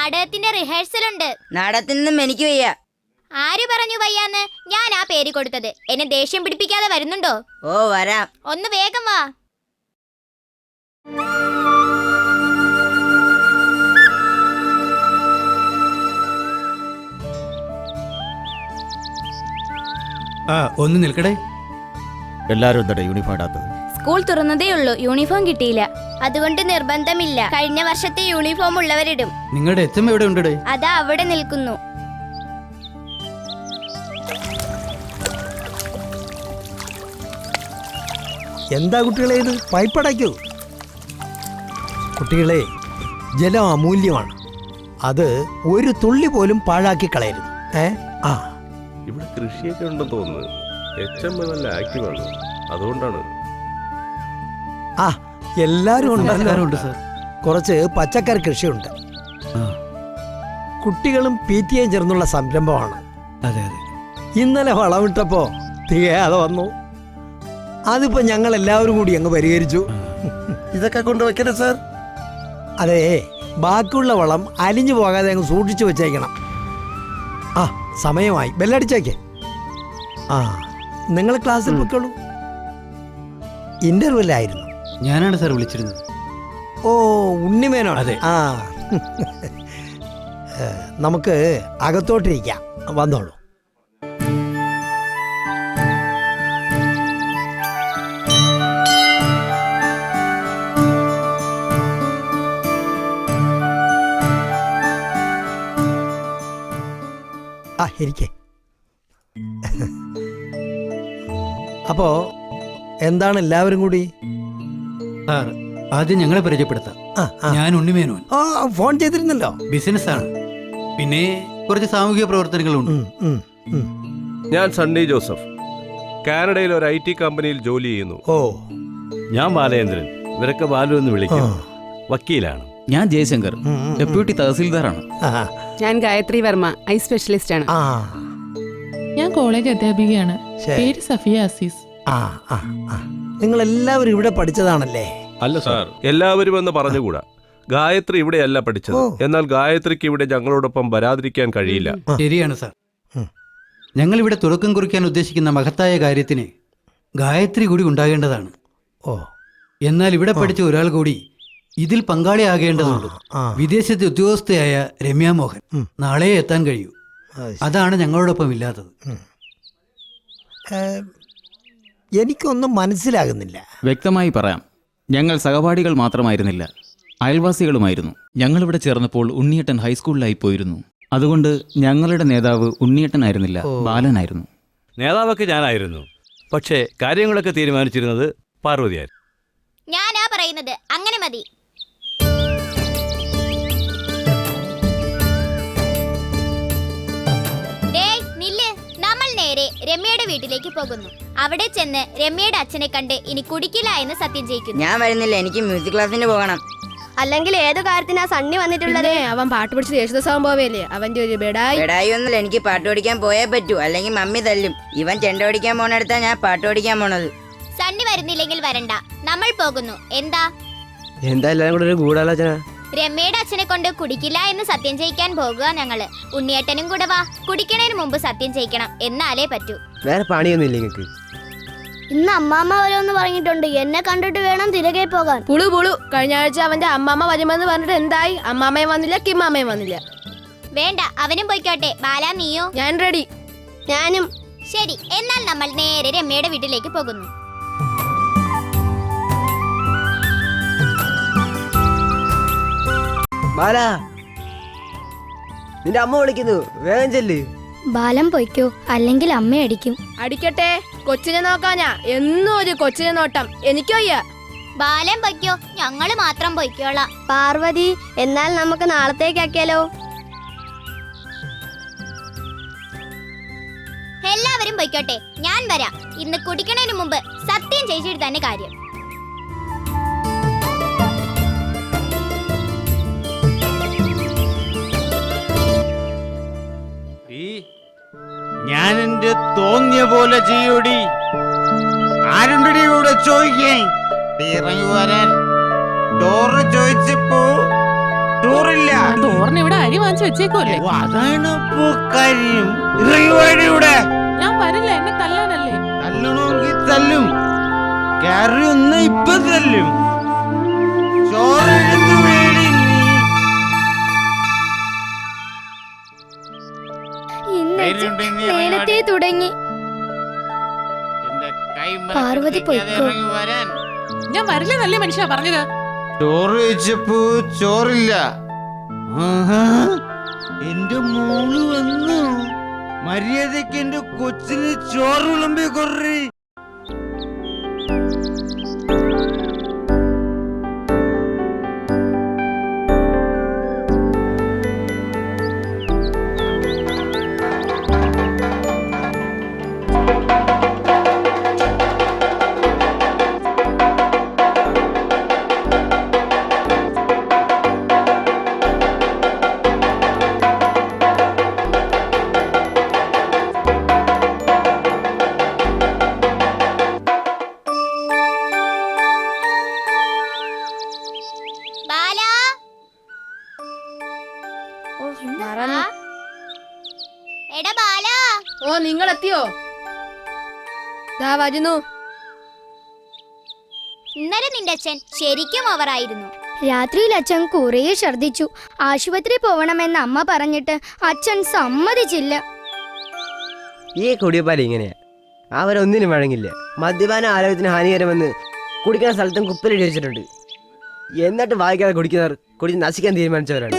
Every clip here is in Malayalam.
നാടകത്തിന്റെ റിഹേഴ്സൽ ഉണ്ട്. നാടകത്തിനൊന്നും എനിക്ക് വയ്യ. ആര് പറഞ്ഞു വയ്യാന്ന്? ഞാൻ ആ പേര് കൊടുത്തത്. എന്നെ ദേഷ്യം പിടിപ്പിക്കാതെ വരുന്നുണ്ടോ? ഓ വരാം. ഒന്ന് വേഗം വാ. ഒന്ന് നിൽക്കടേ. എല്ലാരും എന്താ യൂണിഫോം ഇടാത്തത്? സ്കൂൾ തുറന്നതേ ഉള്ളൂ, യൂണിഫോം കിട്ടിയില്ല. അതുകൊണ്ട് നിർബന്ധമില്ല. കഴിഞ്ഞ വർഷത്തെ യൂണിഫോം ഉള്ളവരിടും. നിങ്ങളുടെ എച്ചമ്മ എവിടെ ഉണ്ടേ? അതാ അവിടെ നിൽക്കുന്നു. എന്താ കുട്ടികളെ ഇത്? പൈപ്പടയ്ക്കൂ. കുട്ടികളെ, ജലം അമൂല്യമാണ്. അത് ഒരു തുള്ളി പോലും പാഴാക്കി കളയരുത്. ഇവിടെ കൃഷിയൊക്കെ ഉണ്ടെന്ന് തോന്നുന്നു. HM നല്ല ആക്റ്റീവാണ്, അതുകൊണ്ടാണ്. എല്ലാരും ഉണ്ട് സാർ. കുറച്ച് പച്ചക്കറി കൃഷിയുണ്ട്. കുട്ടികളും PTA ചേർന്നുള്ള സംരംഭമാണ്. അതെ അതെ. ഇന്നലെ വളമിട്ടപ്പോ തികയാതെ വന്നു. അതിപ്പോ ഞങ്ങൾ എല്ലാവരും കൂടി അങ്ങ് പരിഹരിച്ചു. ഇതൊക്കെ കൊണ്ടുവയ്ക്കണേ സാർ. അതെ, ബാക്കിയുള്ള വളം അലിഞ്ഞു പോകാതെ അങ്ങ് സൂക്ഷിച്ചു വെച്ചേക്കണം. സമയമായി, ബെല്ലടിച്ചേക്കേ. നിങ്ങൾ ക്ലാസ്സിൽ പൊയ്ക്കോളൂ. ഇന്റർവെല്ലായിരുന്നു. ഞാനാണ് സാർ വിളിച്ചിരുന്നത്. ഓ, ഉണ്ണിമേനോ? അതെ. നമുക്ക് അകത്തോട്ടിരിക്കാം, വന്നോളൂ. ഇരിക്കേ. അപ്പോ എന്താണ് എല്ലാവരും കൂടി? സാർ, ആദ്യം ഞങ്ങളെ പരിചയപ്പെടുത്താം. ഞാൻ ഉണ്ണിമേനോൻ. ഫോൺ ചെയ്തിരുന്നല്ലോ. ബിസിനസ് ആണ്, പിന്നെ കുറച്ച് സാമൂഹിക പ്രവർത്തനങ്ങളുണ്ട്. ഞാൻ സണ്ണി ജോസഫ്, കാനഡയിൽ ഒരു IT കമ്പനിയിൽ ജോലി ചെയ്യുന്നു. ഓ, ഞാൻ ബാലേന്ദ്രൻ, ഇവരൊക്കെ ബാലു എന്ന് വിളിക്കും, വക്കീലാണ്. ഞാൻ ജയശങ്കർ, ഡെപ്യൂട്ടി തഹസീൽദാറാണ്. ഞാൻ ഗായത്രി വർമ്മ, ഐ സ്പെഷ്യലിസ്റ്റ് ആണ്. ഞാൻ കോളേജ് അധ്യാപികയാണ്. പേര് സഫിയ അസീസ്. നിങ്ങൾ എല്ലാവരും ഇവിടെ പഠിച്ചതാണല്ലേ? അല്ല സാർ, എല്ലാവരും എന്ന് പറഞ്ഞുകൂടാ. ഗായത്രി ഇവിടെയല്ല പഠിച്ചത്. എന്നാൽ ഗായത്രിക്ക് ഇവിടെ ഞങ്ങളോടൊപ്പം വരാതിരിക്കാൻ കഴിയില്ല. ശരിയാണ് സാർ. ഞങ്ങൾ ഇവിടെ തുടക്കം കുറിക്കാൻ ഉദ്ദേശിക്കുന്ന മഹത്തായ കാര്യത്തിന് ഗായത്രി കൂടി ഉണ്ടാകേണ്ടതാണ്. എന്നാൽ ഇവിടെ പഠിച്ച ഒരാൾ കൂടി ഇതിൽ പങ്കാളിയാകേണ്ടതുണ്ട്. വിദേശത്തെ ഉദ്യോഗസ്ഥയായ രമ്യ മോഹൻ നാളെ എത്താൻ കഴിയൂ. അതാണ് ഞങ്ങളോടൊപ്പം ഇല്ലാത്തത്. എനിക്കൊന്നും മനസ്സിലാകുന്നില്ല. വ്യക്തമായി പറയാം, ഞങ്ങൾ സഹപാഠികൾ മാത്രമായിരുന്നില്ല, അയൽവാസികളുമായിരുന്നു. ഞങ്ങളിവിടെ ചേർന്നപ്പോൾ ഉണ്ണിയേട്ടൻ ഹൈസ്കൂളിലായി പോയിരുന്നു. അതുകൊണ്ട് ഞങ്ങളുടെ നേതാവ് ഉണ്ണിയേട്ടനായിരുന്നില്ല, ബാലനായിരുന്നു. നേതാവൊക്കെ ഞാനായിരുന്നു, പക്ഷേ കാര്യങ്ങളൊക്കെ തീരുമാനിച്ചിരുന്നത് പാർവതിയായിരുന്നു. ഞാനാ പറയുന്നത്, അങ്ങനെ മതി. രമ്യയുടെ വീട്ടിലേക്ക് പോകുന്നു. അവിടെ ചെന്ന് രമ്യയുടെ അച്ഛനെ കണ്ട് ഇനി കുടിക്കില്ല എന്ന് സത്യം ചെയ്യിക്കുന്നു. ഞാൻ വരുന്നില്ല, എനിക്ക് മ്യൂസിക് ക്ലാസ്സിന് പോകണം. അല്ലെങ്കിൽ ഏത് കാര്യത്തിനാ സണ്ണി വന്നിട്ടുള്ളത്? അവൻ പാട്ട് പഠിച്ച് യേശുദാസാവാൻ പോവല്ലേ? അവന്റെ ഒരു ബെഡായി ഒന്നുമില്ല. എനിക്ക് പാട്ട് പഠിക്കാൻ പോയേ പറ്റൂ, അല്ലെങ്കിൽ മമ്മി തല്ലും. ഇവൻ ചെണ്ട പഠിക്കാൻ പോണെടുത്താ ഞാൻ പാട്ട് പഠിക്കാൻ പോണത്. സണ്ണി വരുന്നില്ലെങ്കിൽ വരണ്ട, നമ്മൾ പോകുന്നു. എന്താ എല്ലാരും കൂടെ ഒരു ഗൂഢാലോചന? രമ്യയുടെ അച്ഛനെ കൊണ്ട് കുടിക്കില്ല എന്ന് സത്യം ചെയ്യിക്കാൻ പോകുക ഞങ്ങള്. ഉണ്ണിയേട്ടനും കൂടെ വാ. കുടിക്കണതിന് മുമ്പ് സത്യം ചെയ്യിക്കണം, എന്നാലേ പറ്റൂ. വേറെ പണിയൊന്നുമില്ല നിങ്ങൾക്ക്? ഇന്ന് അമ്മാമ്മ വരുമെന്ന് പറഞ്ഞിട്ടുണ്ട്. എന്നെ കണ്ടിട്ട് വേണം തിരികെ പോകാൻ. പുളു കഴിഞ്ഞ ആഴ്ച അവന്റെ അമ്മാമ്മ വരുമെന്ന് പറഞ്ഞിട്ട് എന്തായി? അമ്മാമ്മയും വന്നില്ല, കിമ്മാമ്മയും വന്നില്ല. വേണ്ട, അവനും പോയിക്കോട്ടെ. ബാല, നീയോ? ഞാൻ റെഡി. ഞാനും. ശരി, എന്നാൽ നമ്മൾ നേരെ രമ്യയുടെ വീട്ടിലേക്ക് പോകുന്നു. ബാല, നിന്റെ അമ്മ വിളിക്കുന്നു, വേഗം ചെല്ല്. ബാലം പൊയ്ക്കോ, അല്ലെങ്കിൽ അമ്മ അടിക്കും. അടിക്കട്ടെ, കൊച്ചിനെ നോക്കാനാ എന്നും ഒരു കൊച്ചിനെ നോട്ടം. എനിക്കോയ്യ. ബാലം പൊയ്ക്കോ, ഞങ്ങള് മാത്രം പൊയ്ക്കോളാം. പാർവതി, എന്നാൽ നമുക്ക് നാളത്തേക്കാക്കിയാലോ? എല്ലാവരും പൊയ്ക്കോട്ടെ, ഞാൻ വരാം. ഇന്ന് കുടിക്കണതിന് മുമ്പ് സത്യം ചെയ്തിട്ട് തന്നെ കാര്യം. ഞാൻ എന്റെ തോന്നിയ പോലെ ചെയ്യൂടി. ആരുണ്ടടി ഇവിടെ ചോദിക്കേ? ഇറങ്ങി വരാൻ. ഡോറ് ചോദിച്ചപ്പോ ചോറില്ല. തോറിന് ഇവിടെ അരി വാങ്ങിച്ചു വെച്ചേക്കുമല്ലേ? ഓ, അതാണ് ഇപ്പൊ കാര്യം. ഇറങ്ങി വാടി ഇവിടെ. ഞാൻ വരില്ല, എന്നെ തല്ലാനല്ലേ? തല്ലണമെങ്കിൽ തല്ലും. കയറി ഒന്ന് ഇപ്പൊ തല്ലും. ചോറെടുത്ത് വേടി നീ. നേരത്തെ തുടങ്ങി. എന്റെ കൈ പാർവതി പോയിക്കോ. ഇറങ്ങി വരാൻ. ഞാൻ വരില്ലെന്നല്ലേ മനുഷ്യ പറഞ്ഞത്? ചോറ് വെച്ചപ്പോ ചോറില്ല. ആഹാ, എന്റെ മോള് വന്നു. മര്യാദക്ക് എന്റെ കൊച്ചിന് ചോറ് വിളമ്പി കൊറേ. ബാലാ. ആ? എടാ ബാലാ. ഓ നിങ്ങൾ എത്തിയോ? ദാ വരുന്നു. ഇന്നലെ നിന്റെ അച്ഛൻ ശരിക്കും ഓവറായിരുന്നു. രാത്രിയിൽ അച്ഛൻ കുറേ ഛർദിച്ചു. ആശുപത്രി പോവണമെന്ന് അമ്മ പറഞ്ഞിട്ട് അച്ഛൻ സമ്മതിച്ചില്ല. ഈ കുടിയപ്പാല ഇങ്ങനെയാ, അവരൊന്നിനും വഴങ്ങില്ല. മദ്യപാനം ആരോഗ്യത്തിന് ഹാനികരമെന്ന് കുടിക്കുന്ന സ്ഥലത്തും കുപ്പിലിട്ട് വെച്ചിട്ടുണ്ട്. എന്നിട്ട് വായിക്കാതെ കുടിക്കുന്നവർ കുടിച്ച് നശിക്കാൻ തീരുമാനിച്ചവരാണ്.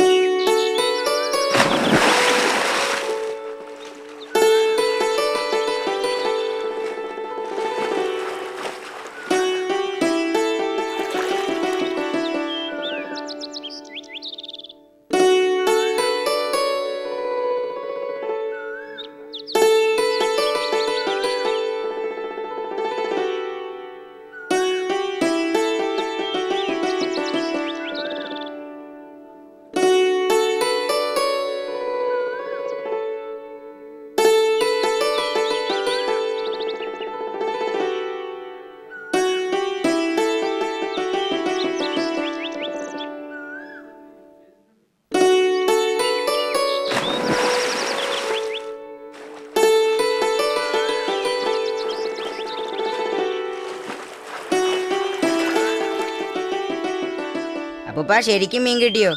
അപ്പൂപ്പ ശരിക്കും മീൻ കിട്ടിയോ?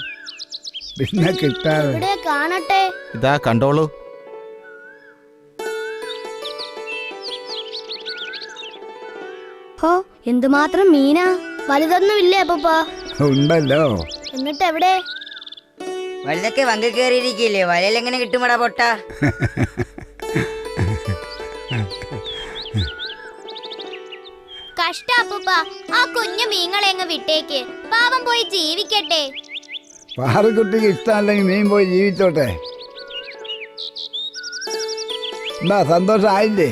പിന്നെ കിട്ടാതെ. ഇവിടെ കാണട്ടെ. ഇതാ കണ്ടോളൂ. ഹോ, എന്തുമാത്രം മീനാ. വലുതൊന്നുമില്ലേ അപ്പൂപ്പ? ഉണ്ടല്ലോ. എന്നിട്ട് എവിടെ? വലുതൊക്കെ വങ്ക കയറിയിരിക്കില്ലേ, വലയിൽ എങ്ങനെ കിട്ടുമടാ പൊട്ട? കഷ്ട അപ്പൂപ്പ, ആ കുഞ്ഞു മീങ്ങളെ അങ്ങ് വിട്ടേക്ക്. പാവം പോയി ജീവിക്കട്ടെ. പാറക്കുട്ടിക്ക് ഇഷ്ടമല്ലെങ്കിൽ മീൻ പോയി ജീവിച്ചോട്ടെ. എന്താ സന്തോഷമായില്ലേ?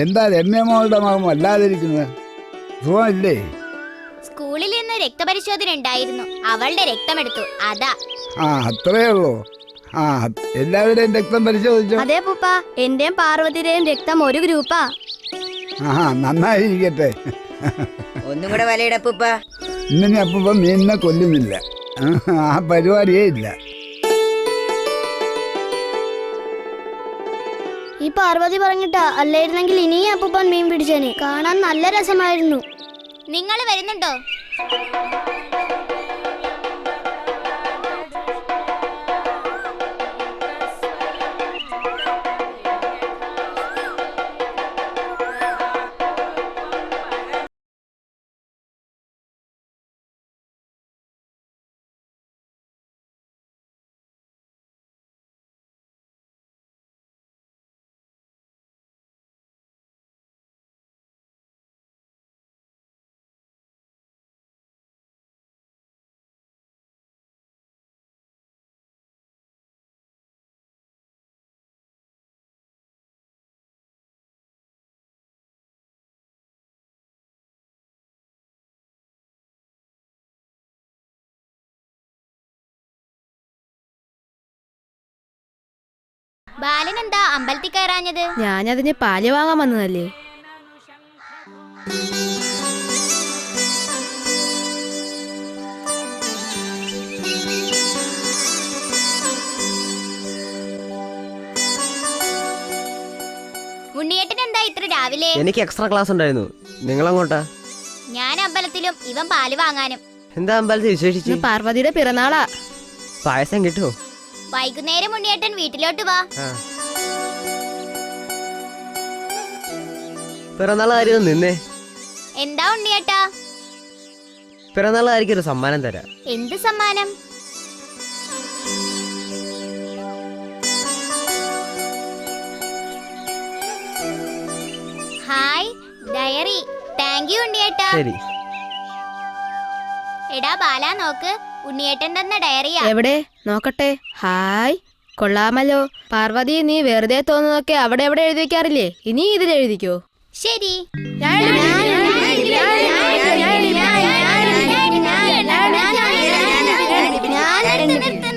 എന്താ രമ്യമോളുടെ മകം വല്ലാതിരിക്കുന്നത്? സുഖമില്ലേ? സ്കൂളിൽ നിന്ന് രക്തപരിശോധന ഉണ്ടായിരുന്നു. അവളുടെ രക്തമെടുത്തു, അതാ. ആ, അത്രേ ഉള്ളൂ. ആ, എല്ലാവരുടെയും രക്തം പരിശോധിച്ചോ? അതെ പൂപ്പ, എന്റെയും പാർവതിയുടെയും രക്തം ഒരു ഗ്രൂപ്പാ. ആ, നന്നായിരിക്കട്ടെ. ഒന്നും കൂടെ വലയിട അപ്പൂപ്പ. ഇന്നിനി അപ്പൂപ്പ മീനിനെ കൊല്ലുന്നില്ല. ആ പരിപാടിയേ ഇല്ല. ഈ പാർവതി പറഞ്ഞിട്ടാ, അല്ലായിരുന്നെങ്കിൽ ഇനിയും അപ്പൂപ്പൻ മീൻ പിടിച്ചേനെ. കാണാൻ നല്ല രസമായിരുന്നു. നിങ്ങൾ വരുന്നുണ്ടോ? ബാലൻ എന്താ അമ്പലത്തിൽ കയറാഞ്ഞത്? ഞാനതിന് പാല് വാങ്ങാൻ വന്നതല്ലേ. ഉണ്ണിയേട്ടൻ എന്താ ഇത്ര രാവിലെ? എനിക്ക് എക്സ്ട്രാ ക്ലാസ് ഉണ്ടായിരുന്നു. നിങ്ങളങ്ങോട്ടാ? ഞാൻ അമ്പലത്തിലും ഇവൻ പാല് വാങ്ങാനും. എന്താ അമ്പലത്തിൽ വിശേഷിച്ച്? ഇന്ന് പാർവതിയുടെ പിറന്നാളാ. പായസം കിട്ടുമോ? വൈകുന്നേരം ഉണ്ണിയേട്ടൻ വീട്ടിലോട്ട് വാ. പിറന്നാളായിരിക്കും നിന്നേ. എന്താ ഉണ്ണിയേട്ടാ? പിറന്നാളായിരിക്കും ഒരു സമ്മാനം തരാം. എന്ത് സമ്മാനം? Hi diary. താങ്ക് യു ഉണ്ണിയേട്ടാ. ശരി. എടാ ബാല, നോക്ക്, ഉണ്ണിയേട്ടൻ തന്ന ഡയറിയാ. എവിടെ നോക്കട്ടെ. ഹായ്, കൊള്ളാമല്ലോ. പാർവതി, നീ വെറുതെ തോന്നുന്നതൊക്കെ അവിടെ എവിടെ എഴുതി വെക്കാറില്ലേ? ഇനി ഇതിൽ എഴുതിക്കോ. ശരി.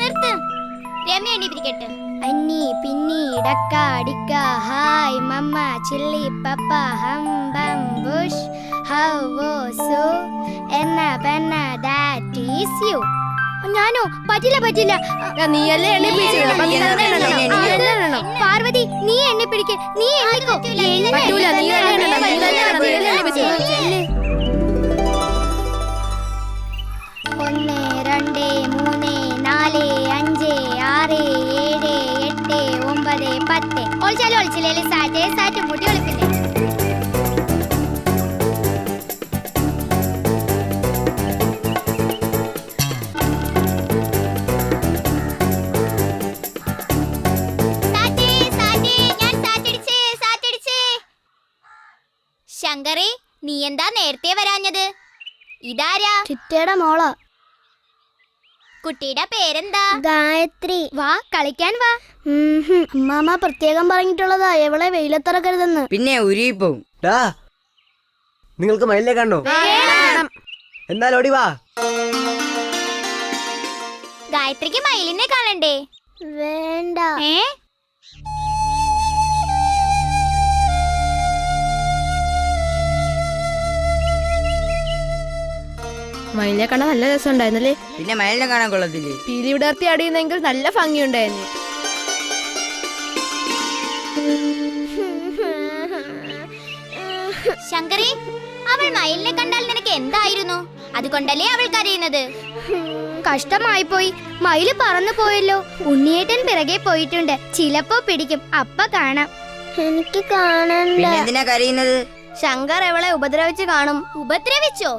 നിർത്ത്. രമ്യ എണ്ണിപ്പിരിക്കട്ടെ. അന്നി പിന്നി ഡക്ക ഡിക്ക ഹായ് മമ്മ ചില്ലി പപ്പ ഹം ബം ബുഷ് ഹൗ വോസു എന്ന പെന്ന ദാറ്റ് ഈസ് യു. ഞാനോ? പറ്റില്ല. നീയല്ലേ എണ്ണിപ്പിച്ചത്. പാർവതി, നീ എണ്ണി പിടിക്ക്. നീ എണ്ണിക്കോ. പറ്റൂല, നീ തന്നെ എണ്ണണം. നീ തന്നെ എണ്ണണം. നീ തന്നെ എണ്ണിപ്പിച്ചത്. 1 2 3 4 5 6 7 8 9 10. ഒളിച്ചില്ലേ സാറ്റ് മുടി ഒളിപ്പില്ലേ? ശങ്കരേ, നീ എന്താ നേരത്തെ വരാഞ്ഞത്? ഇതാരാ? ചിറ്റയുടെ മോളാ. കുട്ടിയുടെ പേരെന്താ? ഗായത്രി. വാ, കളിക്കാൻ വാ. അമ്മാമ്മ പ്രത്യേകം പറഞ്ഞിട്ടുള്ളതാ എവളെ വെയിലത്തിറക്കരുതെന്ന്. പിന്നെ ഉരുവിപ്പോവും. ഡാ, നിങ്ങൾക്ക് മയിലിനെ കാണണോ? എന്നാൽ ഓടി വാ. ഗായത്രിക്ക് മയിലിനെ കാണണ്ടേ? വേണ്ട. മയിലിനെ കാണാൻ നല്ല രസം ഉണ്ടായിരുന്നല്ലേ? പിന്നെ മയിലിനെ കാണാൻ കൊള്ളത്തില്ലേ? പീലി വിടർത്തി അടിയുന്നെങ്കിൽ നല്ല ഭംഗിയുണ്ടായിരുന്നു. ശങ്കരി, അവൾ മയിലിനെ കണ്ടാൽ നിനക്ക് എന്തായിരുന്നു? അതുകൊണ്ടല്ലേ അവൾ കരയുന്നത്? കഷ്ടമായി പോയി. മയില് പറന്നു പോയല്ലോ. ഉണ്ണിയേട്ടൻ പിറകെ പോയിട്ടുണ്ട്. ചിലപ്പോ പിടിക്കും. അപ്പ കാണാം. എനിക്ക് കാണണ്ട. പിന്നെ എന്തിനാ കരയുന്നത്? ശങ്കർ എവളെ ഉപദ്രവിച്ച് കാണും. ഉപദ്രവിച്ചോ?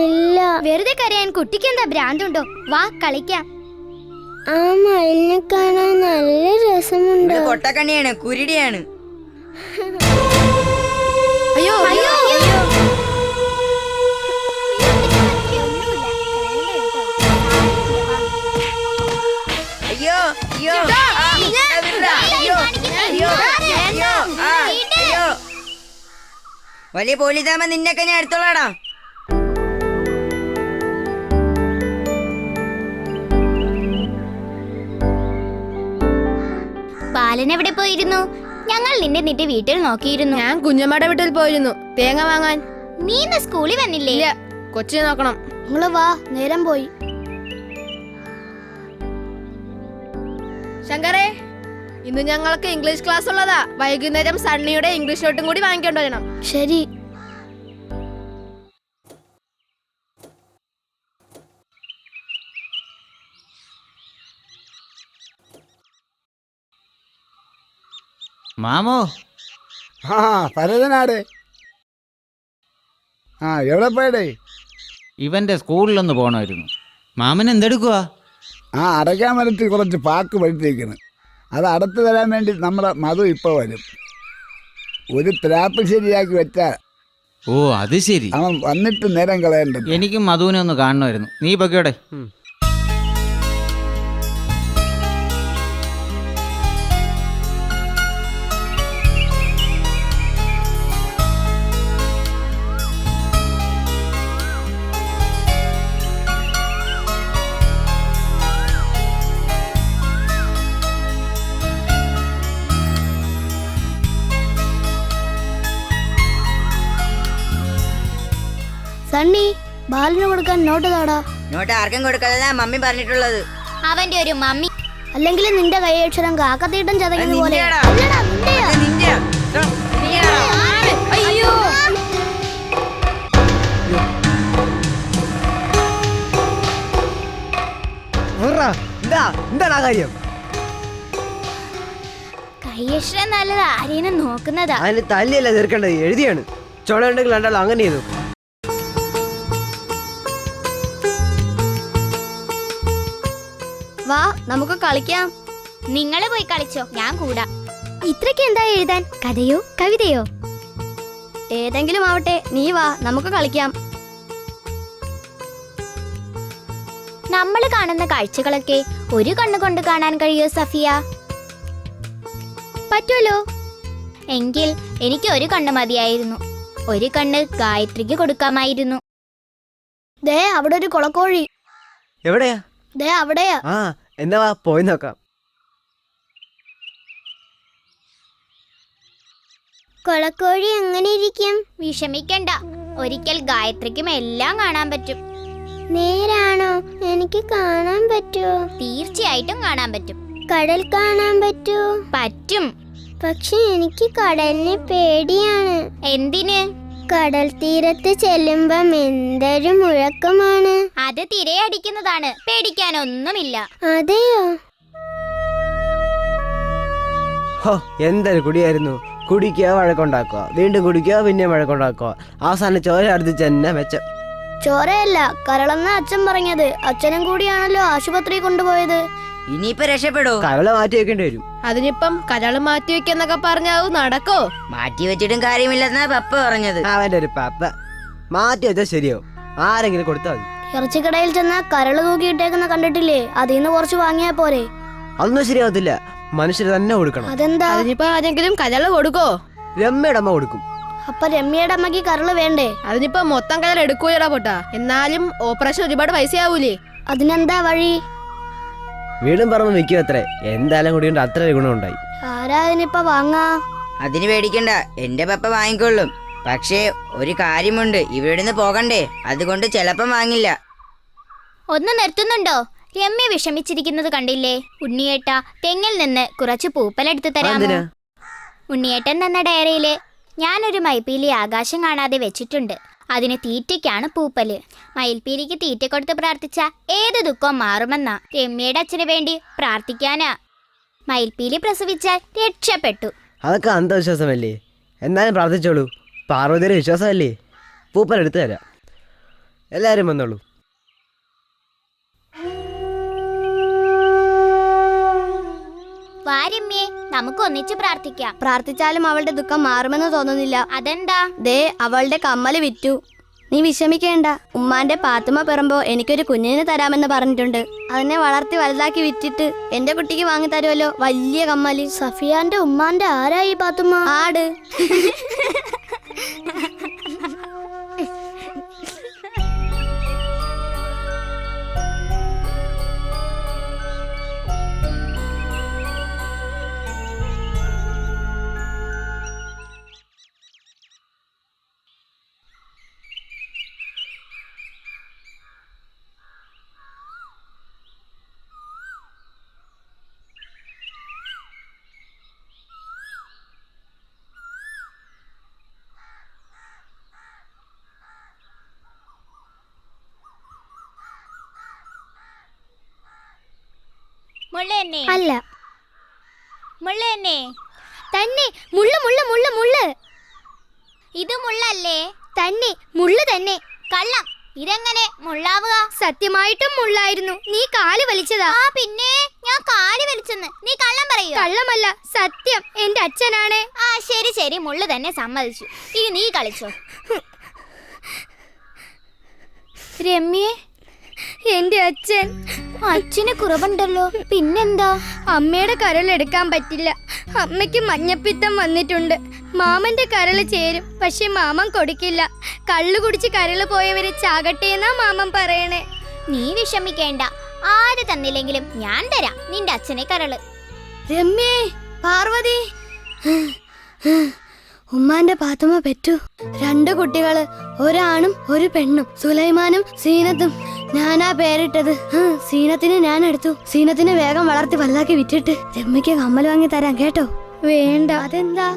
ഇല്ല. വെറുതെ കരയാൻ കുട്ടിക്ക് എന്താ ഭ്രാന്തുണ്ടോ? വാ, കളിക്കാം. ആ മയിലിനെ കാണാൻ നല്ല രസമുണ്ട്. ഇത് കൊട്ടക്കണ്ണിയാണ്, കുരുടിയാണ്. അയ്യോ അയ്യോ അയ്യോ അയ്യോ അയ്യോ. വലിയ പോലീസാമ നിന്നൊക്കെ ഞാൻ എടുത്തോളാടാ. ബാലൻ എവിടെ പോയിരുന്നു? ഞങ്ങൾ നിന്റെ വീട്ടിൽ നോക്കിയിരുന്നു. ഞാൻ കുഞ്ഞമ്മയുടെ വീട്ടിൽ പോയിരുന്നു തേങ്ങ വാങ്ങാൻ. നീ ഇന്ന് സ്കൂളിൽ വന്നില്ലേ? ഇല്ല, കൊച്ചിനെ നോക്കണം. നിങ്ങള് വാ, നേരം പോയി. ശങ്കരേ, ഇന്ന് ഞങ്ങൾക്ക് ഇംഗ്ലീഷ് ക്ലാസ് ഉള്ളതാ. വൈകുന്നേരം സണ്ണിയുടെ ഇംഗ്ലീഷ് നോട്ടും കൂടി വാങ്ങിക്കൊണ്ട് വരണം. ശരി. മാമോ. ഭരതനാട്. എവിടെ പോയടേ? ഇവന്റെ സ്കൂളിലൊന്ന് പോണമായിരുന്നു. മാമൻ എന്തെടുക്കുവാ? അടയ്ക്കാൻ മരത്തിൽ കുറച്ച് പാക്ക് പഴുത്തേക്കുന്നു. അത് അടുത്ത് വരാൻ വേണ്ടി നമ്മുടെ മധു ഇപ്പോൾ വരും. ഒരു ത്രാപ്പ് ശരിയാക്കി വെച്ചാൽ. ഓ, അത് ശരി. അവൻ വന്നിട്ട് നേരം കളയണ്ട. എനിക്കും മധുവിനെ ഒന്ന് കാണണമായിരുന്നു. നീ പൊക്കോടെ. സണ്ണി, ബാലിന് കൊടുക്കാൻ നോട്ട് താടാ. നോട്ട് ആർക്കും കൊടുക്കാനല്ല മമ്മി പറഞ്ഞിട്ടുള്ളത്. അവന്റെ ഒരു മമ്മി. അല്ലെങ്കിൽ നിന്റെ കൈയക്ഷരം കാക്കത്തീട്ടം ചതയ്ക്കുന്ന പോലെ. നിന്റെയാ. ആ കാര്യം. കയ്യക്ഷരം നല്ലത് ആരെയും നോക്കുന്നതാ. അതിന് തല്ലിയല്ല തീർക്കേണ്ടത്, എഴുതിയാണ്. ചുണ ഉണ്ടെങ്കിൽ രണ്ടാളും അങ്ങനെ ചെയ്തു. വാ നമുക്ക് കളിക്കാം. നിങ്ങള് പോയി കളിച്ചോ, ഞാൻ കൂടാ. ഇത്രയ്ക്ക് എന്താ എഴുതാൻ? കഥയോ കവിതയോ? ഏതെങ്കിലും ആവട്ടെ, നീ വാ നമുക്ക് കളിക്കാം. നമ്മൾ കാണുന്ന കാഴ്ചകളൊക്കെ ഒരു കണ്ണുകൊണ്ട് കാണാൻ കഴിയോ സഫിയ? പറ്റുമല്ലോ. എങ്കിൽ എനിക്ക് ഒരു കണ്ണ് മതിയായിരുന്നു. ഒരു കണ്ണ് ഗായത്രിക്ക് കൊടുക്കാമായിരുന്നു. ദേ അവിടെ ഒരു കൊളക്കോഴി. എവിടെയാ? ദേ അവിടെയാ. ആ എന്നാ വാ പോയി നോക്കാം. കൊളക്കോഴി എങ്ങനെ ഇരിക്കും? വിഷമിക്കണ്ട, ഒരിക്കൽ ഗായത്രിക്കും എല്ലാം കാണാൻ പറ്റും. നേരാണോ? എനിക്ക് കാണാൻ പറ്റുമോ? തീർച്ചയായിട്ടും കാണാൻ പറ്റും. കടൽ കാണാൻ പറ്റുമോ? പറ്റും. പക്ഷെ എനിക്ക് കടലിനെ പേടിയാണ്. എന്തിന്? കടൽ തീരത്ത് ചെല്ലുമ്പം എന്തൊരു മുഴക്കമാണ്. അത് തിരയടിക്കുന്നതാണ്, പേടിക്കാനൊന്നുമില്ല. അതെയോ? ഹോ എന്തൊരു കുടിയായിരുന്നു. കുടിക്കുക വഴക്കുണ്ടാക്കുക, വീണ്ടും കുടിക്കുക പിന്നെ വഴക്കുണ്ടാക്കുക, അവസാനം ചോര അർദ്ദിച്ച് തന്നെ മെച്ചം. ചോരയല്ല, കരളെന്ന അച്ഛൻ പറഞ്ഞത്. അച്ഛനും കൂടിയാണല്ലോ ആശുപത്രി കൊണ്ടുപോയത്. ഇനിയിപ്പോ രക്ഷപ്പെടോ? കരള് മാറ്റി വെക്കേണ്ടി വരും. അതിനിപ്പം കരള് മാറ്റി വെക്കെന്നൊക്കെ പറഞ്ഞാവും നടക്കോ? മാറ്റി വെച്ചിട്ടും കാര്യമില്ലെന്നാ പപ്പ പറഞ്ഞത്. അവന്റെ ഒരു പപ്പ മാറ്റി വെച്ചാൽ ശരിയാവും. ആരെങ്കിലും കൊടുത്താൽ മതി. ഇറച്ചിക്കടയിൽ ചെന്ന കരള് തൂക്കിയിട്ടേക്കുന്ന കണ്ടിട്ടില്ലേ? അതിന്ന് കുറച്ച് വാങ്ങിയാ പോരെ? അതൊന്നും ശരിയാവത്തില്ല, മനുഷ്യർ തന്നെ കൊടുക്കണം. അതെന്താ? അതിനിപ്പോ ആരെങ്കിലും കരള് കൊടുക്കോ? രമ്മയുടെ അമ്മ കൊടുക്കും. അപ്പൊ രമ്യയുടെ അമ്മക്ക് കരള് വേണ്ടേ? അതിനിപ്പോ മൊത്തം കരൾ എടുക്കൂലടാ പൊട്ടാ. എന്നാലും ഓപ്പറേഷൻ ഒരുപാട് പൈസയാവൂലേ? അതിനെന്താ വഴി? വീടും പറമ്പ് വിൽക്കും അത്രേ. എന്തായാലും കൂടിയുണ്ട് അത്ര ഗുണമുണ്ടായി. ആരാ അതിനിപ്പ വാങ്ങാ? അതിന് പേടിക്കണ്ട, എന്റെ പപ്പ വാങ്ങിക്കൊള്ളും. പക്ഷേ ഒരു കാര്യമുണ്ട്, ഇവിടുന്ന് പോകണ്ടേ, അതുകൊണ്ട് ചിലപ്പം വാങ്ങില്ല. ഒന്ന് നിർത്തുന്നുണ്ടോ? രമ്യ വിഷമിച്ചിരിക്കുന്നത് കണ്ടില്ലേ? ഉണ്ണിയേട്ട, തെങ്ങിൽ നിന്ന് കുറച്ച് പൂപ്പലെടുത്ത് തരാമോ? എന്തിനാ? ഉണ്ണിയേട്ടൻ തന്ന ഡയറിയില് ഞാനൊരു മയിൽപ്പീലി ആകാശം കാണാതെ വെച്ചിട്ടുണ്ട്. അതിന് തീറ്റയ്ക്കാണ് പൂപ്പല്. മയിൽപ്പീലിക്ക് തീറ്റ കൊടുത്ത് പ്രാർത്ഥിച്ച ഏത് ദുഃഖവും മാറുമെന്നാ. രമ്യയുടെ അച്ഛന് വേണ്ടി പ്രാർത്ഥിക്കാനാ. മയിൽപ്പീലി പ്രസവിച്ചാൽ രക്ഷപ്പെട്ടു. അതൊക്കെ അന്ധവിശ്വാസമല്ലേ? എന്നാലും പ്രാർത്ഥിച്ചോളൂ. പാർവതിയുടെ വിശ്വാസമല്ലേ? പൂപ്പൽ എടുത്തു തരാം. എല്ലാവരും വന്നോളൂ. വാ രമ്യേ, നമുക്ക് ഒന്നിച്ച് പ്രാർത്ഥിക്കാം. പ്രാർത്ഥിച്ചാലും അവളുടെ ദുഃഖം മാറുമെന്ന് തോന്നുന്നില്ല. അതെന്താ? ദേ അവളുടെ കമ്മല് വിറ്റു. നീ വിഷമിക്കേണ്ട. ഉമ്മാന്റെ പാത്തുമ്മ പിറമ്പോ എനിക്കൊരു കുഞ്ഞിനെ തരാമെന്ന് പറഞ്ഞിട്ടുണ്ട്. അതിനെ വളർത്തി വലുതാക്കി വിറ്റിട്ട് എന്റെ കുട്ടിക്ക് വാങ്ങി തരുമല്ലോ വലിയ കമ്മല്. സഫിയാന്റെ ഉമ്മാന്റെ ആരായി പാത്തുമ്മ? ആട്. മുള്ളേന്നെ അല്ല മുള്ളേന്നെ തന്നെ. മുള്ളു മുള്ളു മുള്ളു മുള്ളു. ഇത് മുള്ളല്ലേ? തന്നെ മുള്ളു തന്നെ. കള്ളം. ഇതെങ്ങനെ മുള്ളാവുക? സത്യമായിട്ടും മുള്ളായിരുന്നു. നീ കാല് വലിച്ചതാ. ആ പിന്നെ ഞാൻ കാല് വലിച്ചെന്ന് നീ കള്ളം പറയൂ? കള്ളമല്ല, സത്യം. എന്റെ അച്ഛനാണ്. ആ ശരി ശരി, മുള്ളു തന്നെ സമ്മതിച്ചു. ഇനി നീ കളിച്ചോ. രമ്യേ, എന്റെ അച്ഛൻ. അച്ഛന് കുറവുണ്ടല്ലോ, പിന്നെന്താ? അമ്മയുടെ കരൾ എടുക്കാൻ പറ്റില്ല. അമ്മയ്ക്ക് മഞ്ഞപ്പിത്തം വന്നിട്ടുണ്ട്. മാമന്റെ കരള് ചേരും, പക്ഷെ മാമൻ കൊടുക്കില്ല. കള്ളു കുടിച്ച് കരള് പോയവര് ചാകട്ടെ എന്നാ മാമൻ പറയണേ. നീ വിഷമിക്കേണ്ട, ആര് തന്നില്ലെങ്കിലും ഞാൻ തരാം നിന്റെ അച്ഛനെ കരള്. രമ്യേ, പാർവതി. ഉമ്മാന്റെ പാത്തുമ്മ പെറ്റു 2 കുട്ടികള്, ഒരാണും ഒരു പെണ്ണും. സുലൈമാനും സീനത്തും. ഞാനാ പേരിട്ടത്. സീനത്തിന് ഞാൻ എടുത്തു. സീനത്തിന് വേഗം വളർത്തി വലുതാക്കി വിറ്റിട്ട് രമ്യക്ക് കമ്മൽ വാങ്ങി തരാം കേട്ടോ? വേണ്ട. അതെന്താ?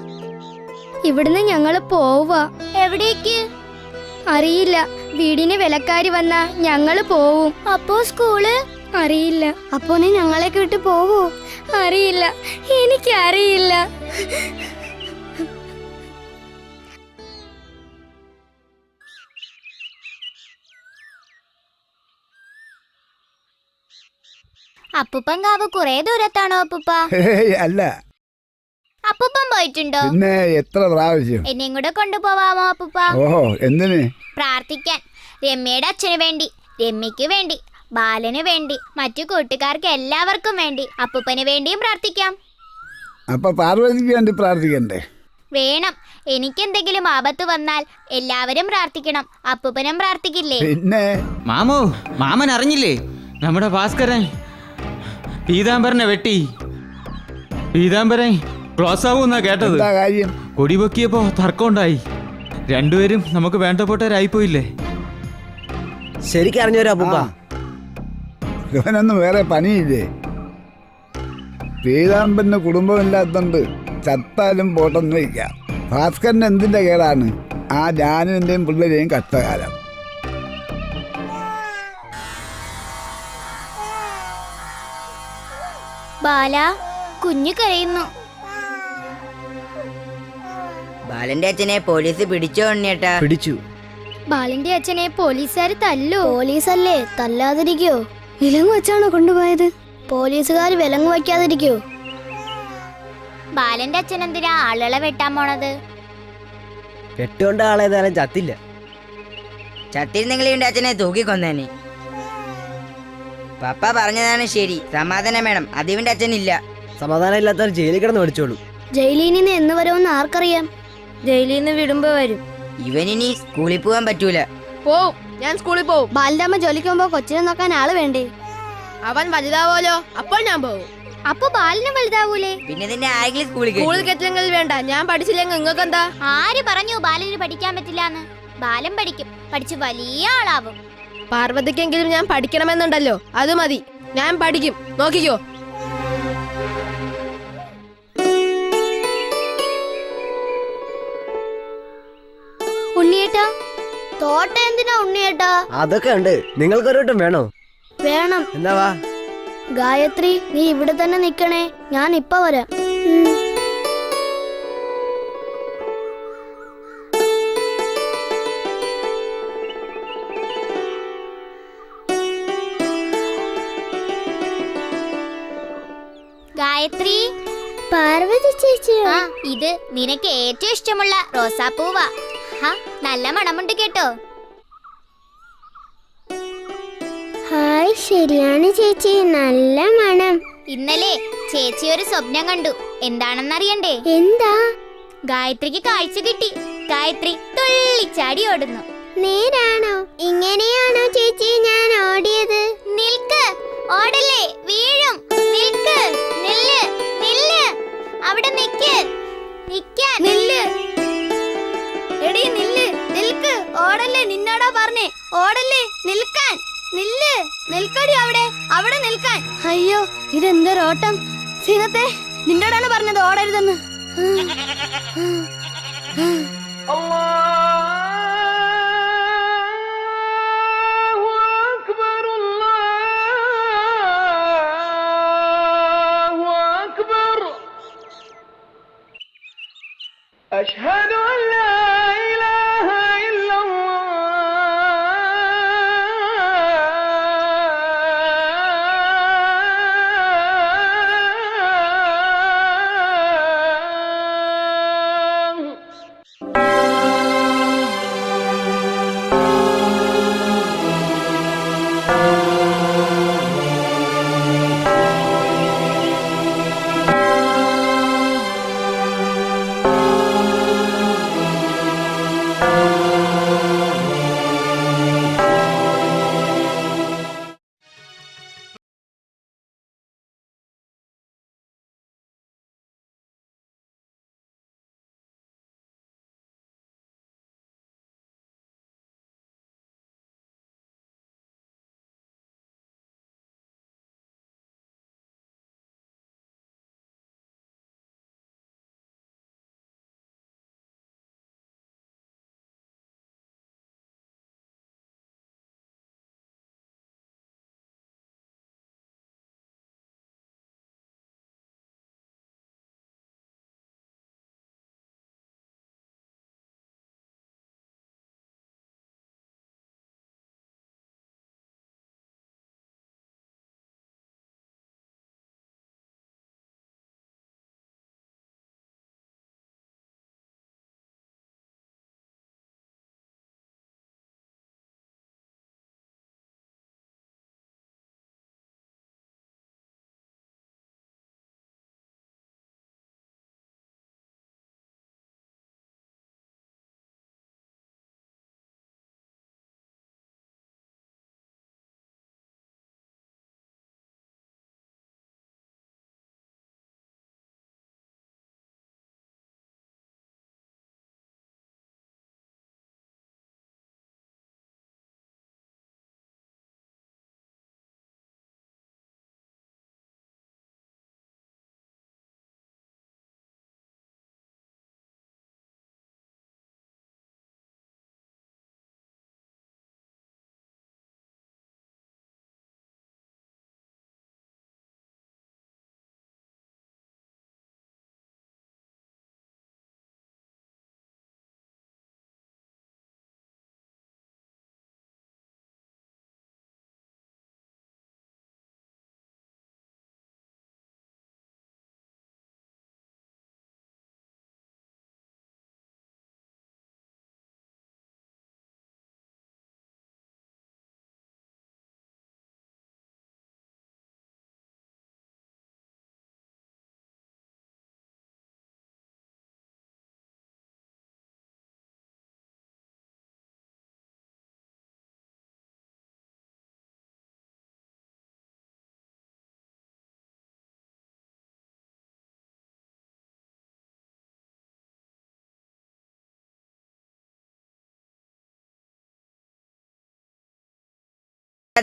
ഇവിടുന്ന് ഞങ്ങള് പോവാ. എവിടേക്ക് അറിയില്ല. വീടിന് വിലക്കാരി വന്നാ ഞങ്ങള് പോവും. അപ്പോ സ്കൂള്? അറിയില്ല. അപ്പോ നീ ഞങ്ങളെയൊക്കെ വിട്ട് പോവോ? അറിയില്ല, എനിക്കറിയില്ല. അപ്പൂപ്പൻ കാവ് കുറെ ദൂരത്താണോ അപ്പൂപ്പ? ഹേയ്, അല്ല. അപ്പൂപ്പൻ പോയിട്ടുണ്ടോ? പിന്നെ എത്ര പ്രാവശ്യം? എന്നെയും കൂടെ കൊണ്ടുപോവാമോ അപ്പൂപ്പ? ഓഹോ, എന്തിന്? പ്രാർത്ഥിക്കാൻ. രമ്യയുടെ അച്ഛന് വേണ്ടി, രമ്യക്ക് വേണ്ടി, ബാലന് വേണ്ടി, മറ്റു കൂട്ടുകാർക്ക് എല്ലാവർക്കും വേണ്ടി, അപ്പൂപ്പന് വേണ്ടിയും പ്രാർത്ഥിക്കാം. അപ്പൊ പാർവതിക്ക് വേണ്ടി പ്രാർത്ഥിക്കണ്ടേ? വേണം. എനിക്കെന്തെങ്കിലും ആപത്ത് വന്നാൽ എല്ലാവരും പ്രാർത്ഥിക്കണം. അപ്പൂപ്പനും പ്രാർത്ഥിക്കില്ലേ? പിന്നെ മാമോ, മാമൻ അറിഞ്ഞില്ലേ? നമ്മുടെ ഭാസ്കരൻ പീതാംബരനെ വെട്ടി. പീതാംബരൻ ക്ലോസ് ആവൂന്നാ കേട്ടത്. എന്താ കാര്യം? കൊടി പൊക്കിയപ്പോ തർക്കമുണ്ടായി. രണ്ടുപേരും നമുക്ക് വേണ്ടപ്പെട്ടവരായിപ്പോയില്ലേ? ശരിക്കും അറിഞ്ഞവരാ അപ്പൂപ്പ. ഇവനൊന്നും വേറെ പണിയില്ലേ? പീതാംബരന് കുടുംബമില്ലാത്തോണ്ട് ചത്താലും പോട്ടെന്ന് വയ്ക്കാം. ഭാസ്കരന് എന്തിന്റെ കേടാണ്? ആ ജാനുവിന്റെയും പിള്ളേരെയും കഷ്ടകാലം. ബാല, കുഞ്ഞു കരയുന്നു. ബാലന്റെ അച്ഛനെ പോലീസ് പിടിച്ചോ ഉണ്ണിയേട്ടാ? പിടിച്ചു. ബാലന്റെ അച്ഛനെ പോലീസുകാർ തല്ലോ? പോലീസല്ലേ, തല്ലാതിരിക്കോ? വിലങ്ങ് വെച്ചാണോ കൊണ്ടുപോയത്? പോലീസുകാർ വിലങ്ങ് വയ്ക്കാതിരിക്കോ? ബാലന്റെ അച്ഛൻ എന്തിനാ ആളുകളെ വെട്ടാൻ പോണത്? കെട്ടുകൊണ്ട് ആളേതായാലും ചത്തില്ല. ചത്തിരുന്നെങ്കിൽ ഇവന്റെ അച്ഛനെ തൂക്കിക്കൊന്നേനെ. പപ്പ പറഞ്ഞതാണ് ശരി. സമാധാനം വേണം. അത് ഇവന്റെ അച്ഛനില്ല. സമാധാനം ഇല്ലാത്തവർ ജയിലിൽ കിടന്ന് പഠിച്ചോളൂ. ജയിലിൽ നിന്ന് എന്ന് വരുമെന്ന് ആർക്കറിയാം? ജയിലിൽ നിന്ന് വിടുമ്പോ വരും. ഇവനിനി സ്കൂളിൽ പോകാൻ പറ്റൂല. പോവും, ഞാൻ സ്കൂളിൽ പോവും. ബാലന്റെ അമ്മ ജോലിക്ക് പോകുമ്പോ കൊച്ചിനെ നോക്കാൻ ആള് വേണ്ടേ? അവൻ വലുതാവോലോ, അപ്പോൾ ഞാൻ പോവും. അപ്പൊ ബാലന് വലുതാവൂലേ? പിന്നെ നിന്നെ ആരെങ്കിലും സ്കൂളിൽ സ്കൂളിൽ കയറ്റുമോ? കെട്ടില്ലെങ്കിൽ വേണ്ട, ഞാൻ പഠിച്ചില്ലെങ്കിൽ നിങ്ങൾക്ക് എന്താ? ആര് പറഞ്ഞു ബാലന് പഠിക്കാൻ പറ്റില്ലാന്ന്? ബാലൻ പഠിക്കും, പഠിച്ച് വലിയ ആളാവും. പാർവതിക്കെങ്കിലും ഞാൻ പഠിക്കണമെന്നുണ്ടല്ലോ, അത് മതി. ഞാൻ പഠിക്കും, നോക്കിക്കോ. ഉണ്ണിയേട്ടാ, തോട്ട എന്തിനാ ഉണ്ണിയേട്ടാ? അതൊക്കെ ഉണ്ട്. നിങ്ങൾക്കൊരു വട്ടം വേണോ? വേണം. എന്താ വാ. ഗായത്രി, നീ ഇവിടെ തന്നെ നിക്കണേ, ഞാൻ ഇപ്പൊ വരാം. ഗായത്രി, പാർവതി ചേച്ചി, ആ ഇത് നിനക്ക് ഏറ്റവും ഇഷ്ടമുള്ള റോസാപ്പൂവാ. നല്ല മണമുണ്ട് കേട്ടോ. ഹായ്, ശരിയാണ് ചേച്ചി, നല്ല മണം. ഇന്നലെ ചേച്ചി ഒരു സ്വപ്നം കണ്ടു. എന്താണെന്നറിയണ്ടേ? എന്താ? ഗായത്രിക്ക് കാഴ്ച കിട്ടി. ഗായത്രി തുള്ളിച്ചാടി ഓടുന്നു. നേരാണോ? ഇങ്ങനെയാണോ ചേച്ചി ഞാൻ ഓടിയത്? നിൽക്ക്, ഓടല്ലേ, വീഴും. നിൽക്ക്, നില്ല്, നില്ല്, അവിടെ നിൽക്ക്, നിൽക്കാൻ. നില്ല്, എടി നില്ല്, നിൽക്ക്, ഓടല്ലേ, നിന്നോടാ പറഞ്ഞേ, ഓടല്ലേ, നിൽക്കാൻ. നില്ല്, നിൽക്കടി അവിടെ, അവിടെ നിൽക്കാൻ. അയ്യോ, ഇതെന്തൊരോട്ടം. സീനത്തെ, നിന്നോടാണ് പറഞ്ഞത് ഓടരുതെന്ന്. أشهد أن لا إله إلا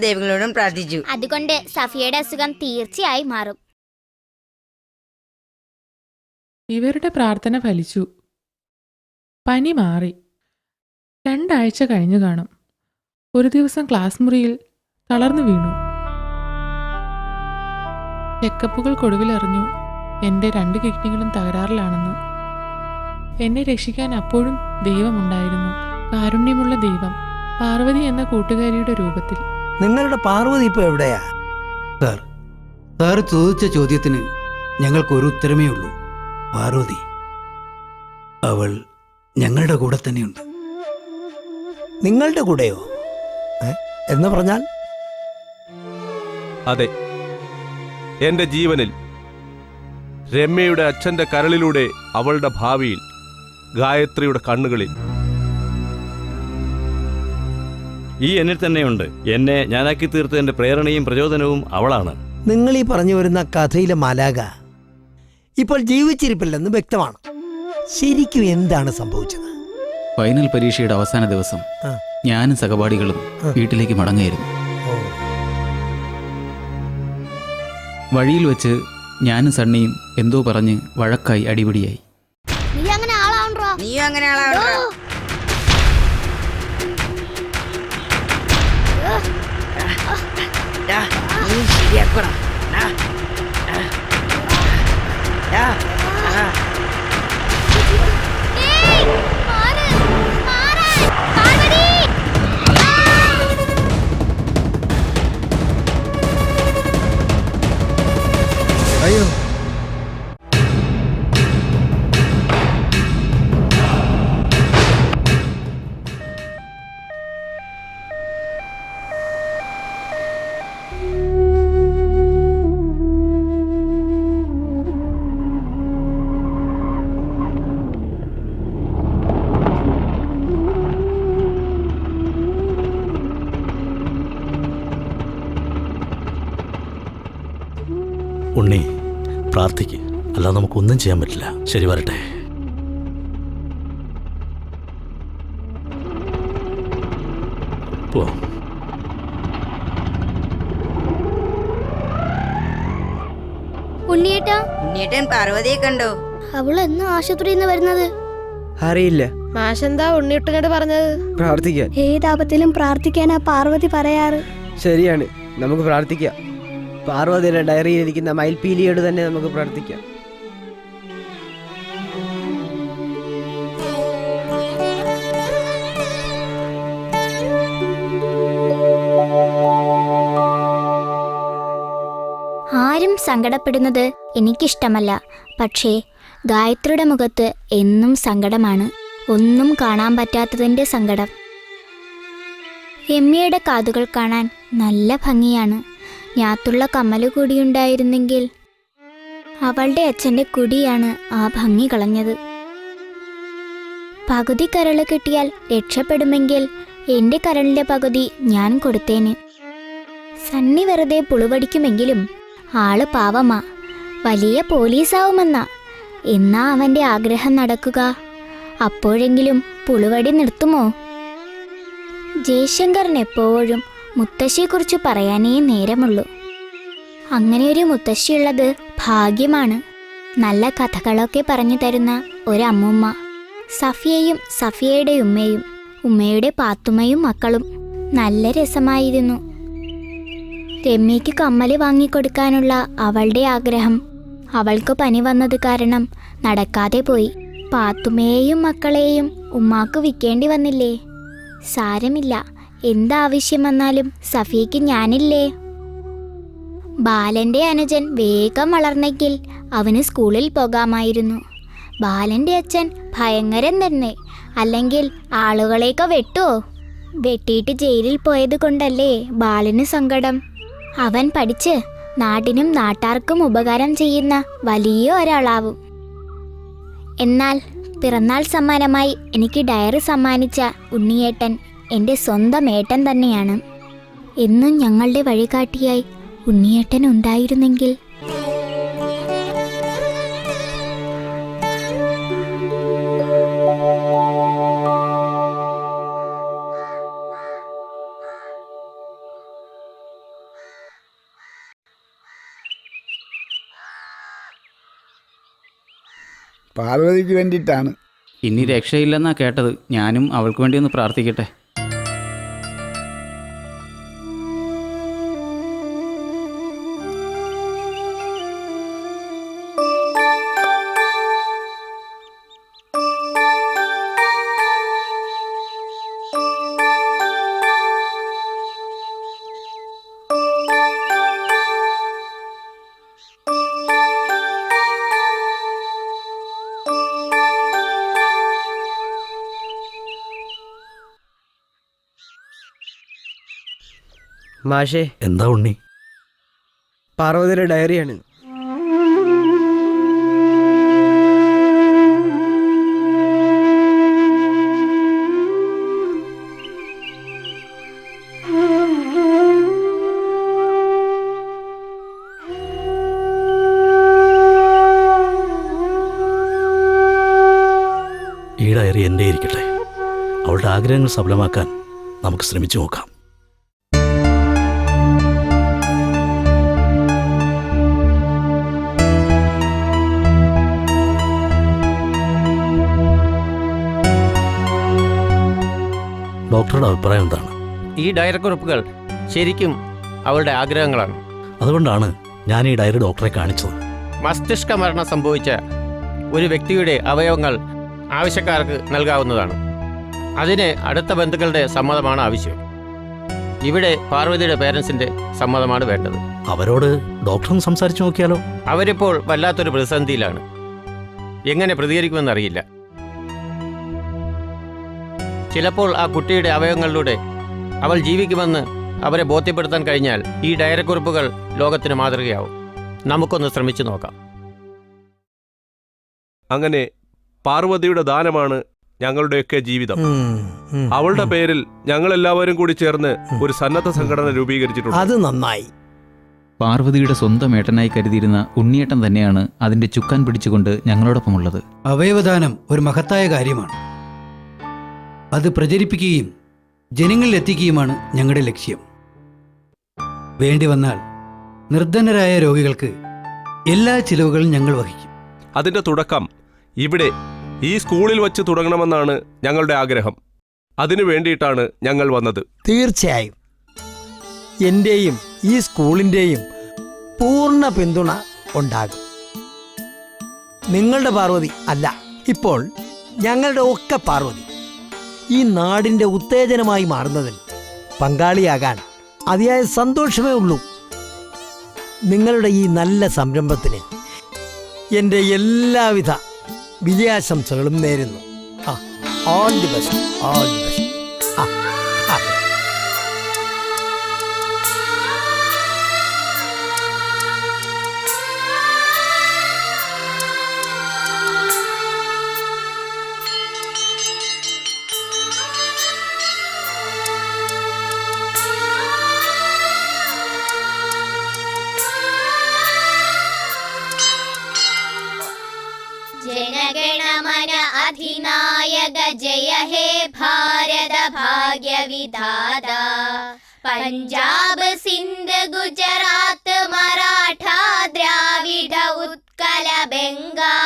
ദൈവങ്ങളോടും പ്രാർത്ഥിച്ചു. അതുകൊണ്ട് സഫിയയുടെ അസുഖം തീർച്ചയായും മാറും. ഇവരുടെ പ്രാർത്ഥന ഫലിച്ചു. പനി മാറി. 2 ആഴ്ച കഴിഞ്ഞു കാണും. ഒരു ദിവസം ക്ലാസ് മുറിയിൽ തളർന്നു വീണു. ചെക്കപ്പുകൾക്കൊടുവിൽ അറിഞ്ഞു എൻ്റെ 2 കിഡ്നികളും തകരാറിലാണെന്ന്. എന്നെ രക്ഷിക്കാൻ അപ്പോഴും ദൈവമുണ്ടായിരുന്നു. കാരുണ്യമുള്ള ദൈവം, പാർവതി എന്ന കൂട്ടുകാരിയുടെ രൂപത്തിൽ. നിങ്ങളുടെ പാർവതി ഇപ്പൊ എവിടെയാ? സാർ ചോദിച്ച ചോദ്യത്തിന് ഞങ്ങൾക്കൊരു ഉത്തരമേ ഉള്ളൂ. പാർവതി, അവൾ ഞങ്ങളുടെ കൂടെ തന്നെയുണ്ട്. നിങ്ങളുടെ കൂടെയോ എന്ന് പറഞ്ഞാൽ? അതെ, എന്റെ ജീവനിൽ, രമ്യയുടെ അച്ഛന്റെ കരളിലൂടെ, അവളുടെ ഭാവിയിൽ, ഗായത്രിയുടെ കണ്ണുകളിൽ. ഈ എന്നിൽ തന്നെയുണ്ട്. എന്നെ ഞാനാക്കി തീർത്തതിന്റെ പ്രേരണയും പ്രചോദനവും അവളാണ്. നിങ്ങൾ ഈ പറഞ്ഞു വരുന്ന കഥയിലെ മാലാക ഇപ്പോൾ ജീവിച്ചിരിപ്പില്ലെന്ന് വ്യക്തമാണ്. ശരിക്കും എന്താണ് സംഭവിച്ചത്? ഫൈനൽ പരീക്ഷയുടെ അവസാന ദിവസം ഞാനും സഹപാഠികളും വീട്ടിലേക്ക് മടങ്ങായിരുന്നു. വഴിയിൽ വെച്ച് ഞാനും സണ്ണിയും എന്തോ പറഞ്ഞ് വഴക്കായി അടിപിടിയായി. നീ അങ്ങനെ ആളാവണ്ടോ? നീയും അങ്ങനെ ആളാവണ്ടോ? നീ ശരിയാക്കടാ. അയ്യോ, ഉണ്ണി, പ്രാർത്ഥിക്ക്, അല്ലാതെ നമുക്കൊന്നും ചെയ്യാൻ പറ്റില്ല. ശരി, വരട്ടെ. പോ. ഉണ്ണിയേട്ടൻ പാർവതിയെ കണ്ടോ? അവൾ എന്ന് ആശുപത്രിയിൽ നിന്ന് വരുന്നത്? അറിയില്ല. മാഷെന്താ ഉണ്ണിയുട്ടനോട് പറഞ്ഞത്? പ്രാർത്ഥിക്കാൻ. ഏതാപത്തിലും പ്രാർത്ഥിക്കാനാ പാർവതി പറയാറ്. ശരിയാണ്, നമുക്ക് പ്രാർത്ഥിക്കാം. പാർവതിയുടെ ഡയറിയിൽ ഇരിക്കുന്ന മയിൽപീലിയോട് തന്നെ നമുക്ക് പ്രാർത്ഥിക്കാം. ആരും സങ്കടപ്പെടുന്നത് എനിക്കിഷ്ടമല്ല. പക്ഷേ ഗായത്രിയുടെ മുഖത്ത് എന്നും സങ്കടമാണ്. ഒന്നും കാണാൻ പറ്റാത്തതിൻ്റെ സങ്കടം. രമ്യയുടെ കാതുകൾ കാണാൻ നല്ല ഭംഗിയാണ്. ഞാത്തുള്ള കമ്മല് കൂടിയുണ്ടായിരുന്നെങ്കിൽ. അവളുടെ അച്ഛൻ്റെ കുടിയാണ് ആ ഭംഗി കളഞ്ഞത്. പകുതി കരള് കിട്ടിയാൽ രക്ഷപ്പെടുമെങ്കിൽ എൻ്റെ കരളിൻ്റെ പകുതി ഞാൻ കൊടുത്തേന്. സണ്ണി വെറുതെ പുളുവടിക്കുമെങ്കിലും ആള് പാവമാ. വലിയ പോലീസാവുമെന്നാ. എന്നാ അവൻ്റെ ആഗ്രഹം നടക്കുക? അപ്പോഴെങ്കിലും പുളുവടി നിർത്തുമോ? ജയശങ്കറിന് എപ്പോഴും മുത്തശ്ശിയെക്കുറിച്ച് പറയാനേ നേരമുള്ളൂ. അങ്ങനെയൊരു മുത്തശ്ശിയുള്ളത് ഭാഗ്യമാണ്. നല്ല കഥകളൊക്കെ പറഞ്ഞു തരുന്ന ഒരമ്മൂമ്മ. സഫിയയും സഫിയയുടെ ഉമ്മയും ഉമ്മയുടെ പാത്തുമ്മയും മക്കളും. നല്ല രസമായിരുന്നു. രമ്യയ്ക്ക് കമ്മല് വാങ്ങിക്കൊടുക്കാനുള്ള അവളുടെ ആഗ്രഹം അവൾക്ക് പനി വന്നത് കാരണം നടക്കാതെ പോയി. പാത്തുമ്മയെയും മക്കളെയും ഉമ്മാക്ക് വിൽക്കേണ്ടി വന്നില്ലേ? സാരമില്ല, എന്താവശ്യം വന്നാലും സഫിയയ്ക്ക് ഞാനില്ലേ? ബാലന്റെ അനുജൻ വേഗം വളർന്നെങ്കിൽ അവന് സ്കൂളിൽ പോകാമായിരുന്നു. ബാലന്റെ അച്ഛൻ ഭയങ്കരൻ തന്നെ. അല്ലെങ്കിൽ ആളുകളെയൊക്കെ വെട്ടുവോ? വെട്ടിയിട്ട് ജയിലിൽ പോയത് കൊണ്ടല്ലേ ബാലന് സങ്കടം. അവൻ പഠിച്ച് നാടിനും നാട്ടാർക്കും ഉപകാരം ചെയ്യുന്ന വലിയ ഒരാളാവും. എന്നാൽ പിറന്നാൾ സമ്മാനമായി എനിക്ക് ഡയറി സമ്മാനിച്ച ഉണ്ണിയേട്ടൻ എൻ്റെ സ്വന്തം ഏട്ടൻ തന്നെയാണ്. എന്നും ഞങ്ങളുടെ വഴികാട്ടിയായി ഉണ്ണിയേട്ടൻ ഉണ്ടായിരുന്നെങ്കിൽ. പാർവതിക്ക് വേണ്ടിയിട്ടാണ്. ഇനി രക്ഷയില്ലെന്നാ കേട്ടത്. ഞാനും അവൾക്ക് വേണ്ടി ഒന്ന് പ്രാർത്ഥിക്കട്ടെ. മാഷേ, എന്താ ഉണ്ണി? പാർവതിയുടെ ഡയറിയാണ്. ഈ ഡയറി എൻ്റെ ഇരിക്കട്ടെ. അവളുടെ ആഗ്രഹങ്ങൾ സഫലമാക്കാൻ നമുക്ക് ശ്രമിച്ചു നോക്കാം. ഡോക്ടറുടെ അഭിപ്രായം എന്താണ്? ഈ ഡയറി കുറിപ്പുകൾ ശരിക്കും അവളുടെ ആഗ്രഹങ്ങളാണ്. അതുകൊണ്ടാണ് ഞാൻ ഈ ഡയറി ഡോക്ടറെ കാണിച്ചത്. മസ്തിഷ്ക മരണം സംഭവിച്ച ഒരു വ്യക്തിയുടെ അവയവങ്ങൾ ആവശ്യക്കാർക്ക് നൽകാവുന്നതാണ്. അതിന് അടുത്ത ബന്ധുക്കളുടെ സമ്മതമാണ് ആവശ്യം. ഇവിടെ പാർവതിയുടെ പേരൻസിന്റെ സമ്മതമാണ് വേണ്ടത്. അവരോട് ഡോക്ടറൊന്ന് സംസാരിച്ചു നോക്കിയാലോ? അവരിപ്പോൾ വല്ലാത്തൊരു പ്രതിസന്ധിയിലാണ്. എങ്ങനെ പ്രതികരിക്കുമെന്നറിയില്ല. ചിലപ്പോൾ ആ കുട്ടിയുടെ അവയവങ്ങളിലൂടെ അവൾ ജീവിക്കുമെന്ന് അവരെ ബോധ്യപ്പെടുത്താൻ കഴിഞ്ഞാൽ ഈ ഡയറിക്കുറിപ്പുകൾ ലോകത്തിന് മാതൃകയാവും. നമുക്കൊന്ന് ശ്രമിച്ചു നോക്കാം. അങ്ങനെ പാർവതിയുടെ ദാനമാണ് ഞങ്ങളുടെയൊക്കെ ജീവിതം. അവളുടെ പേരിൽ ഞങ്ങളെല്ലാവരും കൂടി ചേർന്ന് ഒരു സന്നദ്ധ സംഘടന രൂപീകരിച്ചിട്ടുണ്ട്. അത് നന്നായി. പാർവതിയുടെ സ്വന്തം ഏട്ടനായി കരുതിയിരുന്ന ഉണ്ണിയേട്ടൻ തന്നെയാണ് അതിന്റെ ചുക്കാൻ പിടിച്ചുകൊണ്ട് ഞങ്ങളോടൊപ്പമുള്ളത്. അവയവദാനം ഒരു മഹത്തായ കാര്യമാണ്. അത് പ്രചരിപ്പിക്കുകയും ജനങ്ങളിൽ എത്തിക്കുകയുമാണ് ഞങ്ങളുടെ ലക്ഷ്യം. വേണ്ടി വന്നാൽ നിർധനരായ രോഗികൾക്ക് എല്ലാ ചിലവുകളും ഞങ്ങൾ വഹിക്കും. അതിന്റെ തുടക്കം ഇവിടെ ഈ സ്കൂളിൽ വച്ച് തുടങ്ങണമെന്നാണ് ഞങ്ങളുടെ ആഗ്രഹം. അതിനു വേണ്ടിയിട്ടാണ് ഞങ്ങൾ വന്നത്. തീർച്ചയായും എൻ്റെയും ഈ സ്കൂളിൻ്റെയും പൂർണ്ണ പിന്തുണ ഉണ്ടാകും. നിങ്ങളുടെ പാർവതി അല്ല, ഇപ്പോൾ ഞങ്ങളുടെ ഒക്കെ പാർവതി ഈ നാടിൻ്റെ ഉത്തേജനമായി മാറുന്നതിൽ പങ്കാളിയാകാൻ അതിയായ സന്തോഷമേ ഉള്ളൂ. നിങ്ങളുടെ ഈ നല്ല സംരംഭത്തിന് എൻ്റെ എല്ലാവിധ വിജയാശംസകളും നേരുന്നു. All the best, all the best. जनगणमन अधिनायक जय हे भारत भाग्य विधाता पंजाब सिंध गुजरात मराठा द्राविड उत्कल बंगा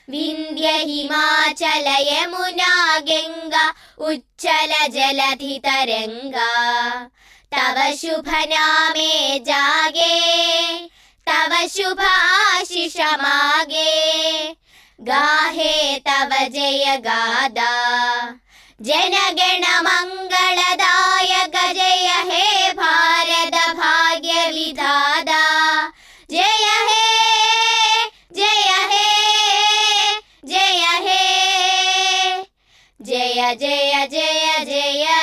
विंध्य हिमाचल यमुना गंगा उच्चल जलधि तरंगा तव शुभ नामे जागे तव शुभ आशीष मागे गाहे तव जय गादा जनगण मंगलदायक जय हे भारत भाग्य विधाता जय हे जय हे जय हे जय जय जय जय